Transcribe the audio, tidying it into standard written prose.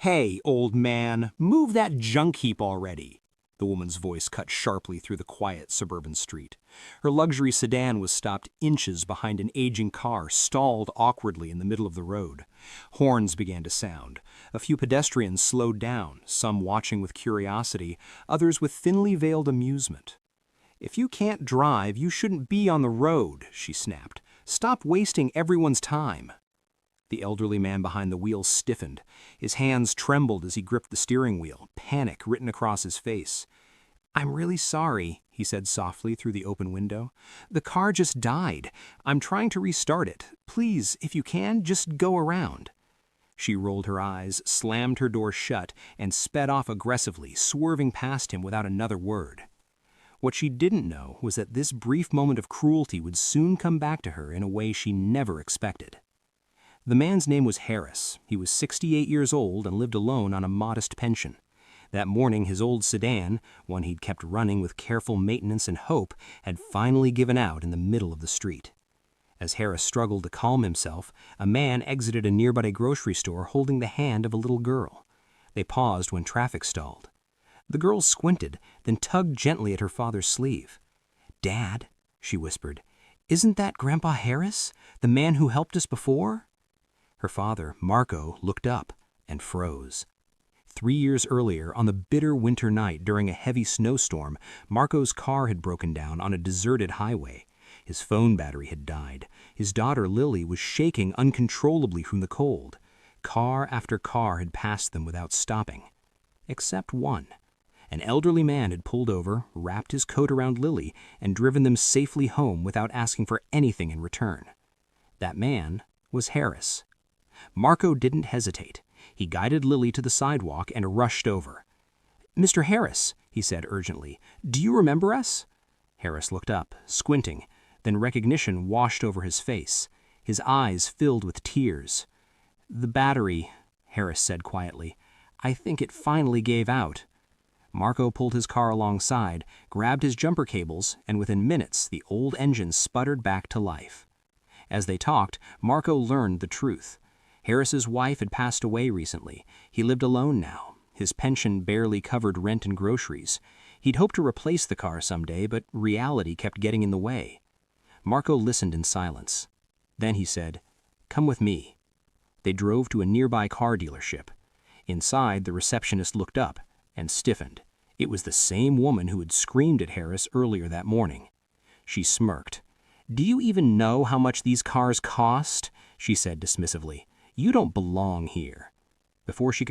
"Hey, old man, move that junk heap already." The woman's voice cut sharply through the quiet suburban street. Her luxury sedan was stopped inches behind an aging car stalled awkwardly in the middle of the road. Horns began to sound. A few pedestrians slowed down, some watching with curiosity, others with thinly veiled amusement. "If you can't drive, you shouldn't be on the road," she snapped. "Stop wasting everyone's time." The elderly man behind the wheel stiffened. His hands trembled as he gripped the steering wheel, panic written across his face. "I'm really sorry," he said softly through the open window. "The car just died. I'm trying to restart it. Please, if you can, just go around." She rolled her eyes, slammed her door shut, and sped off aggressively, swerving past him without another word. What she didn't know was that this brief moment of cruelty would soon come back to her in a way she never expected. The man's name was Harris. He was 68 years old and lived alone on a modest pension. That morning his old sedan, one he'd kept running with careful maintenance and hope, had finally given out in the middle of the street. As Harris struggled to calm himself, a man exited a nearby grocery store holding the hand of a little girl. They paused when traffic stalled. The girl squinted, then tugged gently at her father's sleeve. "Dad," she whispered, "isn't that Grandpa Harris, the man who helped us before?" Her father, Marco, looked up and froze. 3 years earlier, on the bitter winter night during a heavy snowstorm, Marco's car had broken down on a deserted highway. His phone battery had died. His daughter Lily was shaking uncontrollably from the cold. Car after car had passed them without stopping. Except one. An elderly man had pulled over, wrapped his coat around Lily, and driven them safely home without asking for anything in return. That man was Harris. Marco didn't hesitate. He guided Lily to the sidewalk and rushed over. "Mr. Harris," he said urgently, "do you remember us?" Harris looked up, squinting, then recognition washed over his face. His eyes filled with tears. "The battery," Harris said quietly. "I think it finally gave out." Marco pulled his car alongside, grabbed his jumper cables, and within minutes the old engine sputtered back to life. As they talked, Marco learned the truth. Harris's wife had passed away recently. He lived alone now. His pension barely covered rent and groceries. He'd hoped to replace the car someday, but reality kept getting in the way. Marco listened in silence. Then he said, "Come with me." They drove to a nearby car dealership. Inside, the receptionist looked up and stiffened. It was the same woman who had screamed at Harris earlier that morning. She smirked. "Do you even know how much these cars cost?" she said dismissively. "You don't belong here." Before she